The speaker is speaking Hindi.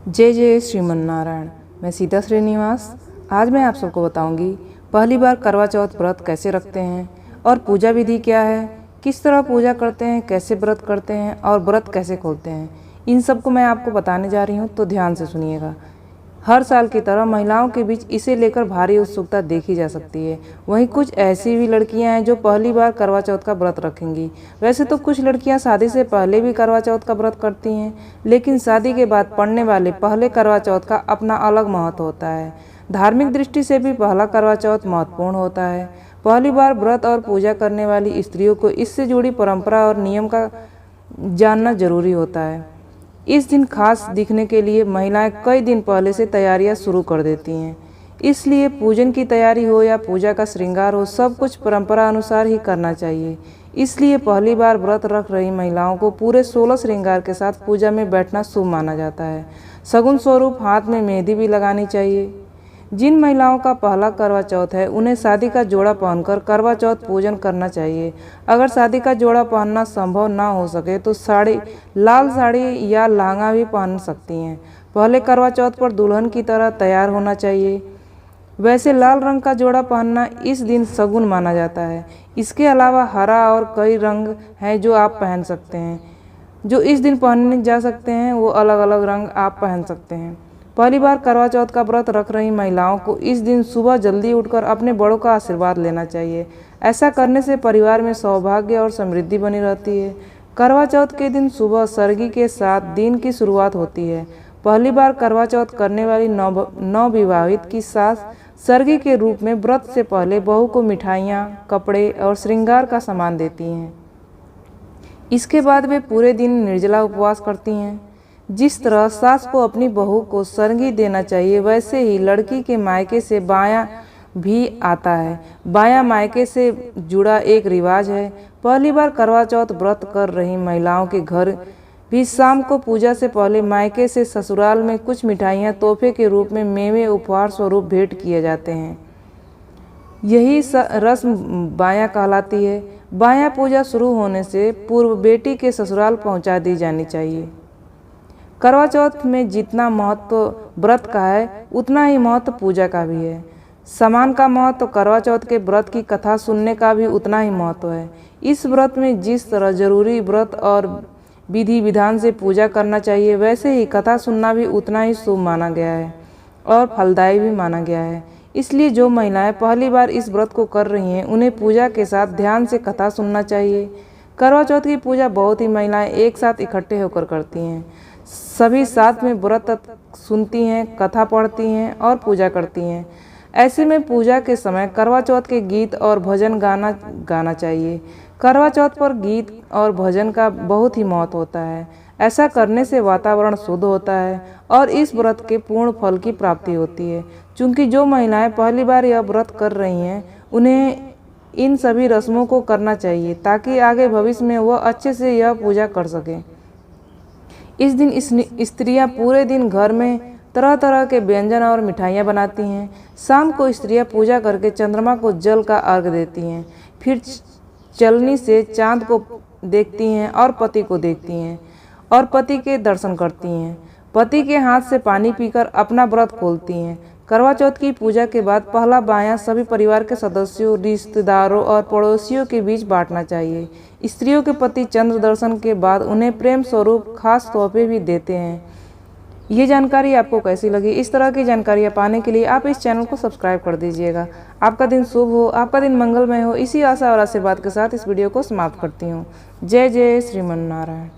जय जय श्रीमन नारायण। मैं सीता श्रीनिवास। आज मैं आप सबको बताऊंगी पहली बार करवा चौथ व्रत कैसे रखते हैं और पूजा विधि क्या है, किस तरह पूजा करते हैं, कैसे व्रत करते हैं और व्रत कैसे खोलते हैं। इन सब को मैं आपको बताने जा रही हूँ, तो ध्यान से सुनिएगा। हर साल की तरह महिलाओं के बीच इसे लेकर भारी उत्सुकता देखी जा सकती है। वहीं कुछ ऐसी भी लड़कियां हैं जो पहली बार करवा चौथ का व्रत रखेंगी। वैसे तो कुछ लड़कियां शादी से पहले भी करवा चौथ का व्रत करती हैं, लेकिन शादी के बाद पड़ने वाले पहले करवा चौथ का अपना अलग महत्व होता है। धार्मिक दृष्टि से भी पहला करवा चौथ महत्वपूर्ण होता है। पहली बार व्रत और पूजा करने वाली स्त्रियों को इससे जुड़ी परंपरा और नियम का जानना जरूरी होता है। इस दिन खास दिखने के लिए महिलाएं कई दिन पहले से तैयारियां शुरू कर देती हैं। इसलिए पूजन की तैयारी हो या पूजा का श्रृंगार हो, सब कुछ परंपरा अनुसार ही करना चाहिए। इसलिए पहली बार व्रत रख रही महिलाओं को पूरे 16 श्रृंगार के साथ पूजा में बैठना शुभ माना जाता है। शगुन स्वरूप हाथ में मेहंदी भी लगानी चाहिए। जिन महिलाओं का पहला करवा चौथ है, उन्हें शादी का जोड़ा पहनकर करवा चौथ पूजन करना चाहिए। अगर शादी का जोड़ा पहनना संभव ना हो सके तो लाल साड़ी या लहंगा भी पहन सकती हैं। पहले करवा चौथ पर दुल्हन की तरह तैयार होना चाहिए। वैसे लाल रंग का जोड़ा पहनना इस दिन शगुन माना जाता है। इसके अलावा हरा और कई रंग हैं जो आप पहन सकते हैं, जो इस दिन पहने जा सकते हैं। वो अलग अलग रंग आप पहन सकते हैं। पहली बार करवा चौथ का व्रत रख रही महिलाओं को इस दिन सुबह जल्दी उठकर अपने बड़ों का आशीर्वाद लेना चाहिए। ऐसा करने से परिवार में सौभाग्य और समृद्धि बनी रहती है। करवा चौथ के दिन सुबह सरगी के साथ दिन की शुरुआत होती है। पहली बार करवा चौथ करने वाली नवविवाहित की सास सरगी के रूप में व्रत से पहले बहू को मिठाइयाँ, कपड़े और श्रृंगार का सामान देती हैं। इसके बाद वे पूरे दिन निर्जला उपवास करती हैं। जिस तरह सास को अपनी बहू को सरगी देना चाहिए, वैसे ही लड़की के मायके से बायां भी आता है। बायां मायके से जुड़ा एक रिवाज है। पहली बार करवा चौथ व्रत कर रही महिलाओं के घर भी शाम को पूजा से पहले मायके से ससुराल में कुछ मिठाइयाँ तोहफे के रूप में मेवे उपहार स्वरूप भेंट किए जाते हैं। यही रस्म बायां कहलाती है। बायां पूजा शुरू होने से पूर्व बेटी के ससुराल पहुँचा दी जानी चाहिए। करवा चौथ में जितना महत्व व्रत का है, उतना ही महत्व पूजा का भी है। समान का महत्व करवा चौथ के व्रत की कथा सुनने का भी उतना ही महत्व है। इस व्रत में जिस तरह जरूरी व्रत और विधि विधान से पूजा करना चाहिए, वैसे ही कथा सुनना भी उतना ही शुभ माना गया है और फलदायी भी माना गया है। इसलिए जो महिलाएं पहली बार इस व्रत को कर रही हैं, उन्हें पूजा के साथ ध्यान से कथा सुनना चाहिए। करवा चौथ की पूजा बहुत ही महिलाएं एक साथ इकट्ठे होकर करती हैं। सभी साथ में व्रत सुनती हैं, कथा पढ़ती हैं और पूजा करती हैं। ऐसे में पूजा के समय करवा चौथ के गीत और भजन गाना चाहिए। करवा चौथ पर गीत और भजन का बहुत ही महत्व होता है। ऐसा करने से वातावरण शुद्ध होता है और इस व्रत के पूर्ण फल की प्राप्ति होती है। चूँकि जो महिलाएं पहली बार यह व्रत कर रही हैं, उन्हें इन सभी रस्मों को करना चाहिए ताकि आगे भविष्य में वह अच्छे से यह पूजा कर सकें। इस दिन स्त्रियां पूरे दिन घर में तरह तरह के व्यंजन और मिठाइयाँ बनाती हैं। शाम को स्त्रियां पूजा करके चंद्रमा को जल का अर्घ देती हैं। फिर चलनी से चांद को देखती हैं और पति को देखती हैं और पति के दर्शन करती हैं। पति के हाथ से पानी पीकर अपना व्रत खोलती हैं। करवा चौथ की पूजा के बाद पहला बायां सभी परिवार के सदस्यों, रिश्तेदारों और पड़ोसियों के बीच बांटना चाहिए। स्त्रियों के पति चंद्र दर्शन के बाद उन्हें प्रेम स्वरूप खास तोहफे भी देते हैं। ये जानकारी आपको कैसी लगी? इस तरह की जानकारियाँ पाने के लिए आप इस चैनल को सब्सक्राइब कर दीजिएगा। आपका दिन शुभ हो, आपका दिन मंगलमय हो। इसी आशा और आशीर्वाद के साथ इस वीडियो को समाप्त करती हूँ। जय जय श्रीमन नारायण।